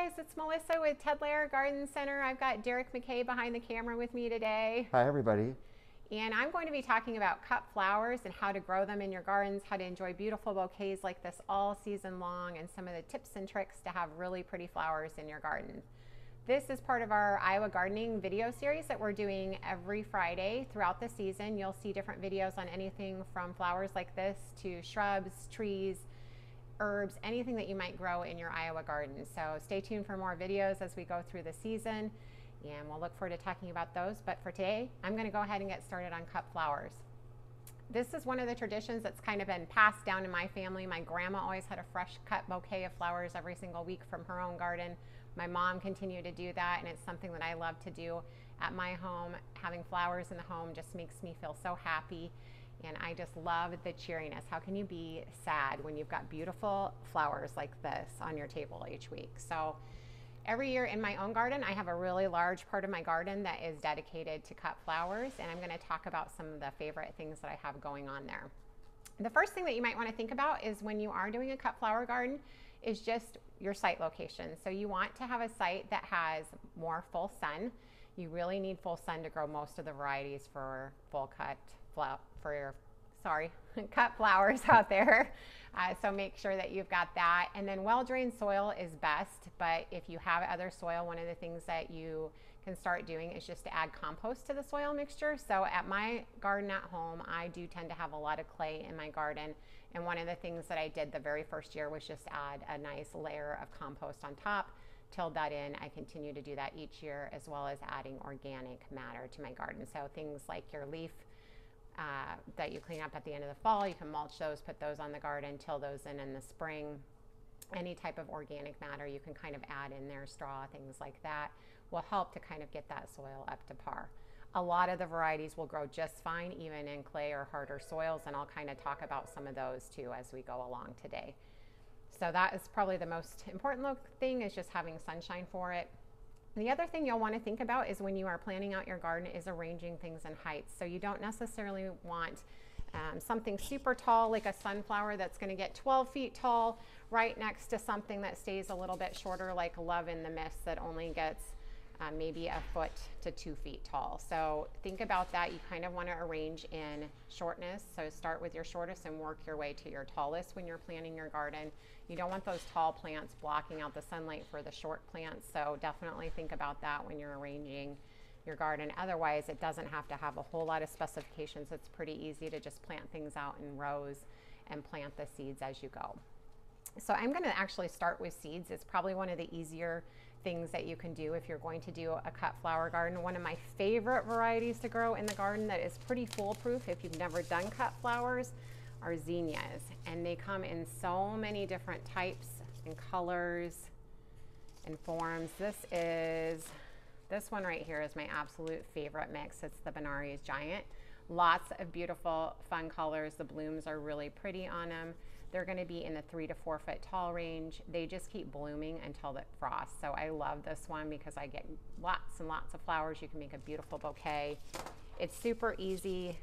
guys, it's Melissa with Lare Garden Center. I've got Derek McKay behind the camera with me today. Hi, everybody. And I'm going to be talking about cut flowers and how to grow them in your gardens, how to enjoy beautiful bouquets like this all season long, and some of the tips and tricks to have really pretty flowers in your garden. This is part of our Iowa gardening video series that we're doing every Friday throughout the season. You'll see different videos on anything from flowers like this to shrubs, trees, herbs, anything that you might grow in your Iowa garden. So stay tuned for more videos as we go through the season, and we'll look forward to talking about those. But for today, I'm going to go ahead and get started on cut flowers. This is one of the traditions that's kind of been passed down in my family. My grandma always had a fresh cut bouquet of flowers every single week from her own garden. My mom continued to do that, and it's something that I love to do at my home. Having flowers in the home just makes me feel so happy. And I just love the cheeriness. How can you be sad when you've got beautiful flowers like this on your table each week? So every year in my own garden, I have a really large part of my garden that is dedicated to cut flowers, and I'm going to talk about some of the favorite things that I have going on there. The first thing that you might want to think about is when you are doing a cut flower garden is just your site location. So you want to have a site that has more full sun. You really need full sun to grow most of the varieties for cut flowers out there. So make sure that you've got that. And then well-drained soil is best, but if you have other soil, one of the things that you can start doing is just to add compost to the soil mixture. So at my garden at home, I do tend to have a lot of clay in my garden. And one of the things that I did the very first year was just add a nice layer of compost on top, tilled that in. I continue to do that each year, as well as adding organic matter to my garden. So things like your leaf that you clean up at the end of the fall, you can mulch those, put those on the garden, till those in the spring. Any type of organic matter you can kind of add in there, straw, things like that, will help to kind of get that soil up to par. A lot of the varieties will grow just fine even in clay or harder soils, and I'll kind of talk about some of those too as we go along today. So that is probably the most important thing, is just having sunshine for it. The other thing you'll want to think about is when you are planning out your garden is arranging things in heights. So you don't necessarily want something super tall like a sunflower that's going to get 12 feet tall right next to something that stays a little bit shorter like Love in the Mist that only gets maybe a foot to 2 feet tall. So think about that. You kind of want to arrange in shortness. So start with your shortest and work your way to your tallest when you're planting your garden. You don't want those tall plants blocking out the sunlight for the short plants. So definitely think about that when you're arranging your garden. Otherwise, it doesn't have to have a whole lot of specifications. It's pretty easy to just plant things out in rows and plant the seeds as you go. So I'm going to actually start with seeds. It's probably one of the easier things that you can do if you're going to do a cut flower garden. One of my favorite varieties to grow in the garden that is pretty foolproof if you've never done cut flowers are zinnias, and they come in so many different types and colors and forms. This one right here is my absolute favorite mix. It's the Benares Giant. Lots of beautiful fun colors. The blooms are really pretty on them. They're going to be in the 3 to 4 foot tall range. They just keep blooming until the frost. So I love this one because I get lots and lots of flowers. You can make a beautiful bouquet. It's super easy.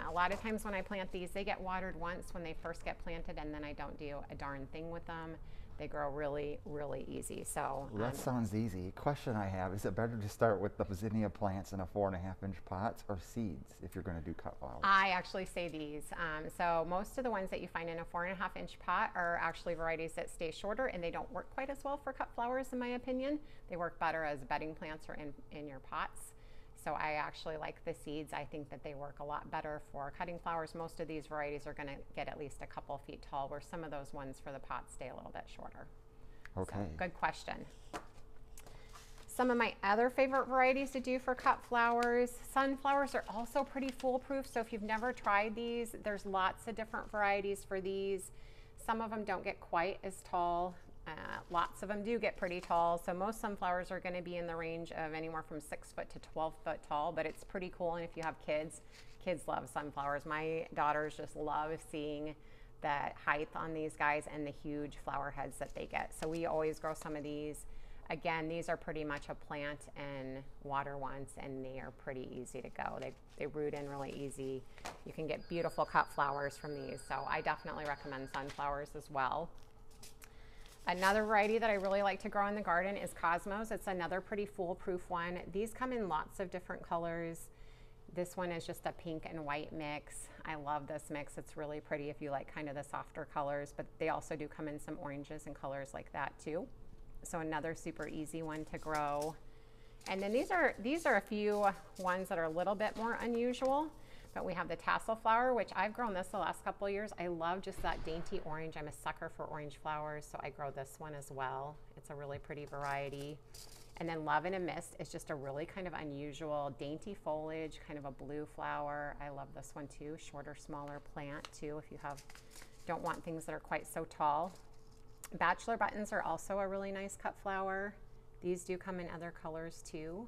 A lot of times when I plant these, they get watered once when they first get planted, and then I don't do a darn thing with them. They grow really, really easy. So That sounds easy. Question I have, is it better to start with the zinnia plants in a 4.5-inch pots or seeds if you're going to do cut flowers? I actually say these. So most of the ones that you find in a 4.5-inch pot are actually varieties that stay shorter, and they don't work quite as well for cut flowers in my opinion. They work better as bedding plants or in your pots. So I actually like the seeds. I think that they work a lot better for cutting flowers. Most of these varieties are going to get at least a couple feet tall, where some of those ones for the pots stay a little bit shorter. Okay. So, good question. Some of my other favorite varieties to do for cut flowers, sunflowers are also pretty foolproof. So if you've never tried these, there's lots of different varieties for these. Some of them don't get quite as tall. Lots of them do get pretty tall. So most sunflowers are going to be in the range of anywhere from 6 foot to 12 foot tall, but it's pretty cool. And if you have kids, kids love sunflowers. My daughters just love seeing the height on these guys and the huge flower heads that they get. So we always grow some of these. Again, these are pretty much a plant and water once, and they are pretty easy to go. They root in really easy. You can get beautiful cut flowers from these. So I definitely recommend sunflowers as well. Another variety that I really like to grow in the garden is Cosmos. It's another pretty foolproof one. These come in lots of different colors. This one is just a pink and white mix. I love this mix. It's really pretty if you like kind of the softer colors, but they also do come in some oranges and colors like that too. So another super easy one to grow. And then these are a few ones that are a little bit more unusual, but we have the tassel flower, which I've grown this the last couple of years. I love just that dainty orange. I'm a sucker for orange flowers, so I grow this one as well. It's a really pretty variety. And then Love in a Mist is just a really kind of unusual, dainty foliage, kind of a blue flower. I love this one too. Shorter, smaller plant too, if you don't want things that are quite so tall. Bachelor buttons are also a really nice cut flower. These do come in other colors too,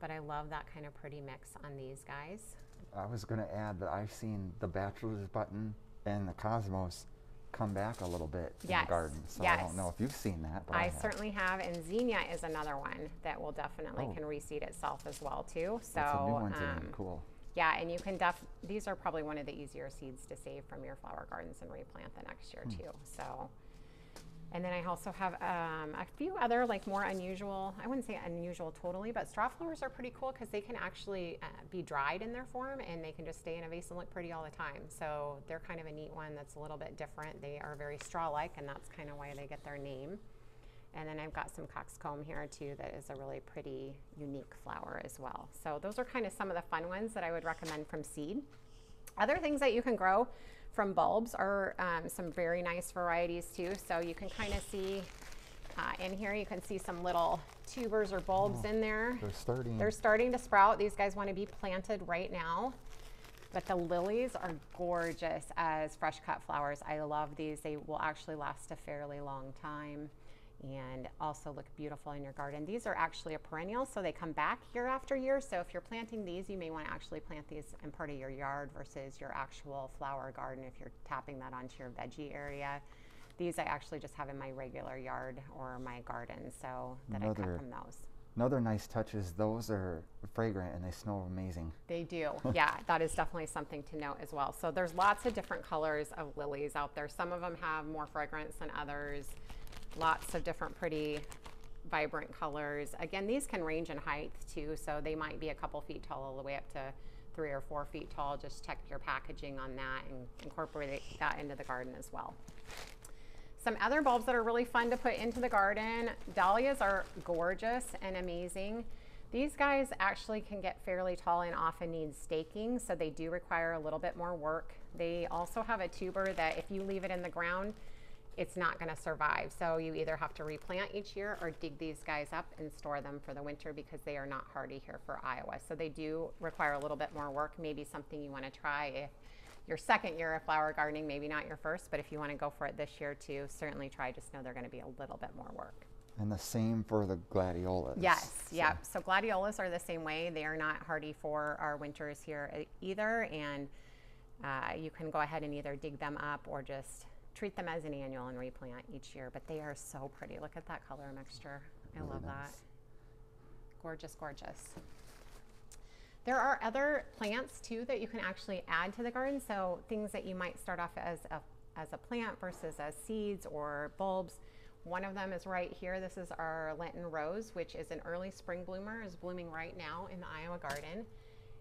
but I love that kind of pretty mix on these guys. I was going to add that I've seen the bachelor's button and the Cosmos come back a little bit in the garden. So I don't know if you've seen that, but I certainly have. And Zinnia is another one that will definitely can reseed itself as well too. So that's a new one to me. Cool. Yeah, and you can these are probably one of the easier seeds to save from your flower gardens and replant the next year too. So. And then I also have a few other like more unusual, I wouldn't say unusual totally, but straw flowers are pretty cool because they can actually be dried in their form and they can just stay in a vase and look pretty all the time. So they're kind of a neat one that's a little bit different. They are very straw-like and that's kind of why they get their name. And then I've got some coxcomb here too that is a really pretty unique flower as well. So those are kind of some of the fun ones that I would recommend from seed. Other things that you can grow from bulbs are some very nice varieties too. So you can kind of see in here, you can see some little tubers or bulbs in there. They're starting to sprout. These guys want to be planted right now. But the lilies are gorgeous as fresh cut flowers. I love these. They will actually last a fairly long time and also look beautiful in your garden. These are actually a perennial, so they come back year after year. So if you're planting these, you may want to actually plant these in part of your yard versus your actual flower garden if you're tapping that onto your veggie area. These I actually just have in my regular yard or my garden, so that I cut from those. Another nice touch is those are fragrant and they smell amazing. They do. Yeah, that is definitely something to note as well. So there's lots of different colors of lilies out there. Some of them have more fragrance than others. Lots of different pretty vibrant colors. Again, these can range in height too, so they might be a couple feet tall all the way up to 3 or 4 feet tall. Just check your packaging on that and incorporate that into the garden as well. Some other bulbs that are really fun to put into the garden. Dahlias are gorgeous and amazing. These guys actually can get fairly tall and often need staking, so they do require a little bit more work. They also have a tuber that if you leave it in the ground, it's not going to survive. So you either have to replant each year or dig these guys up and store them for the winter because they are not hardy here for Iowa. So they do require a little bit more work. Maybe something you want to try if your second year of flower gardening, maybe not your first, but if you want to go for it this year too, certainly try. Just know they're going to be a little bit more work. And the same for the gladiolas. Yes, yeah. So gladiolas are the same way. They are not hardy for our winters here either. And you can go ahead and either dig them up or just treat them as an annual and replant each year, but they are so pretty. Look at that color mixture. I love that. Gorgeous, gorgeous. There are other plants too that you can actually add to the garden. So things that you might start off as a plant versus as seeds or bulbs. One of them is right here. This is our Lenten rose, which is an early spring bloomer, is blooming right now in the Iowa garden.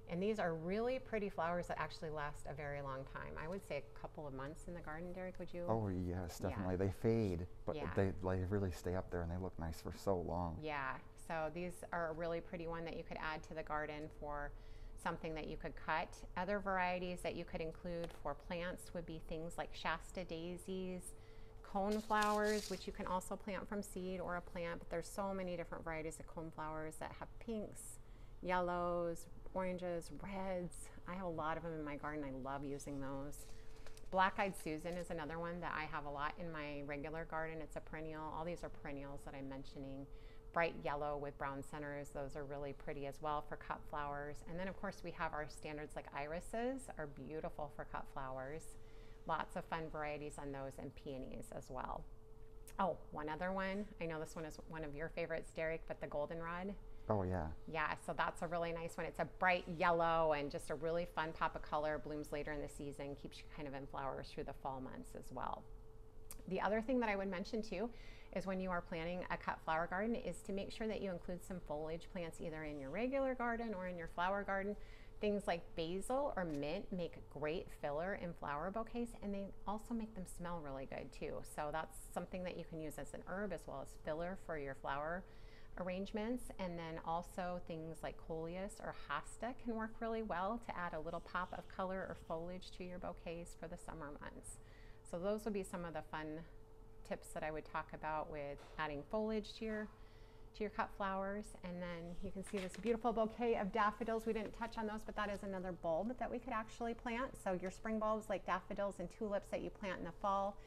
And these are really pretty flowers that actually last a very long time. I would say a couple of months in the garden, Derek, would you? Oh yes, definitely. Yeah. They fade, but they really stay up there and they look nice for so long. Yeah, so these are a really pretty one that you could add to the garden for something that you could cut. Other varieties that you could include for plants would be things like Shasta daisies, cone flowers, which you can also plant from seed or a plant, but there's so many different varieties of cone flowers that have pinks, yellows, oranges, reds. I have a lot of them in my garden. I love using those. Black-eyed Susan is another one that I have a lot in my regular garden. It's a perennial. All these are perennials that I'm mentioning. Bright yellow with brown centers. Those are really pretty as well for cut flowers. And then of course we have our standards like irises are beautiful for cut flowers. Lots of fun varieties on those, and peonies as well. Oh, one other one. I know this one is one of your favorites, Derek, but the goldenrod. Oh yeah. Yeah, so that's a really nice one. It's a bright yellow and just a really fun pop of color, blooms later in the season, keeps you kind of in flowers through the fall months as well. The other thing that I would mention too is when you are planning a cut flower garden is to make sure that you include some foliage plants either in your regular garden or in your flower garden. Things like basil or mint make great filler in flower bouquets, and they also make them smell really good too. So that's something that you can use as an herb as well as filler for your flower arrangements. And then also things like coleus or hosta can work really well to add a little pop of color or foliage to your bouquets for the summer months. So those would be some of the fun tips that I would talk about with adding foliage to your cut flowers. And then you can see this beautiful bouquet of daffodils. We didn't touch on those, but that is another bulb that we could actually plant. So your spring bulbs like daffodils and tulips that you plant in the fall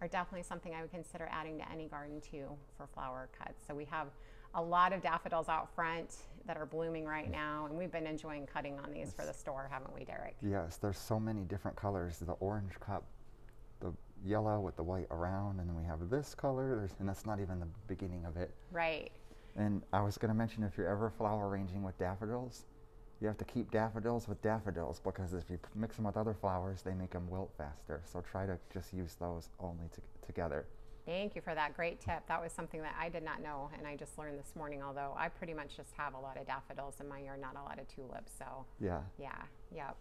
are definitely something I would consider adding to any garden too for flower cuts. So we have a lot of daffodils out front that are blooming right now, and we've been enjoying cutting on these for the store, haven't we, Derek? Yes, there's so many different colors. The orange cup, the yellow with the white around, and then we have this color, and that's not even the beginning of it. Right. And I was going to mention, if you're ever flower arranging with daffodils, you have to keep daffodils with daffodils, because if you mix them with other flowers, they make them wilt faster. So try to just use those only together. Thank you for that great tip. That was something that I did not know, and I just learned this morning, although I pretty much just have a lot of daffodils in my yard, not a lot of tulips. So yeah. Yep.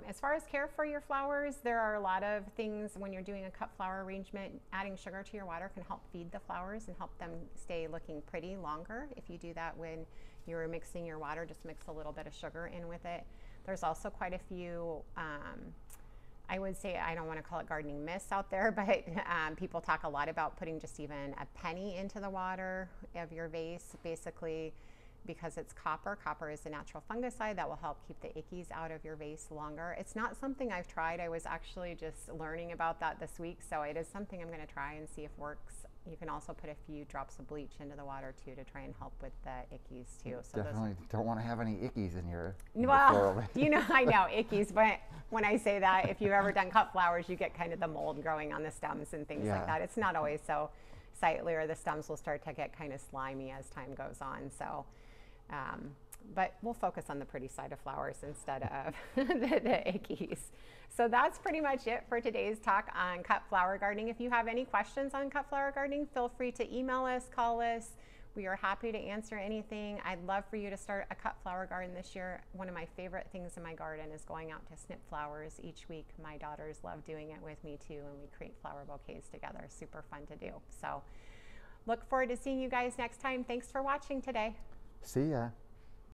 As far as care for your flowers, there are a lot of things when you're doing a cut flower arrangement. Adding sugar to your water can help feed the flowers and help them stay looking pretty longer. If you do that when you're mixing your water, just mix a little bit of sugar in with it. There's also quite a few, I would say, I don't want to call it gardening myths out there, but people talk a lot about putting just even a penny into the water of your vase, basically because it's copper. Copper is a natural fungicide that will help keep the ickies out of your vase longer. It's not something I've tried. I was actually just learning about that this week, so it is something I'm going to try and see if works. You can also put a few drops of bleach into the water too to try and help with the ickies too. So definitely don't want to have any ickies in your well, you know, I know ickies, but when I say that, if you've ever done cut flowers, you get kind of the mold growing on the stems and things like that. It's not always so sightly, or the stems will start to get kind of slimy as time goes on. So, but we'll focus on the pretty side of flowers instead of the ickies. So that's pretty much it for today's talk on cut flower gardening. If you have any questions on cut flower gardening, feel free to email us, call us. We are happy to answer anything. I'd love for you to start a cut flower garden this year. One of my favorite things in my garden is going out to snip flowers each week. My daughters love doing it with me too, and we create flower bouquets together. Super fun to do. So look forward to seeing you guys next time. Thanks for watching today. See ya.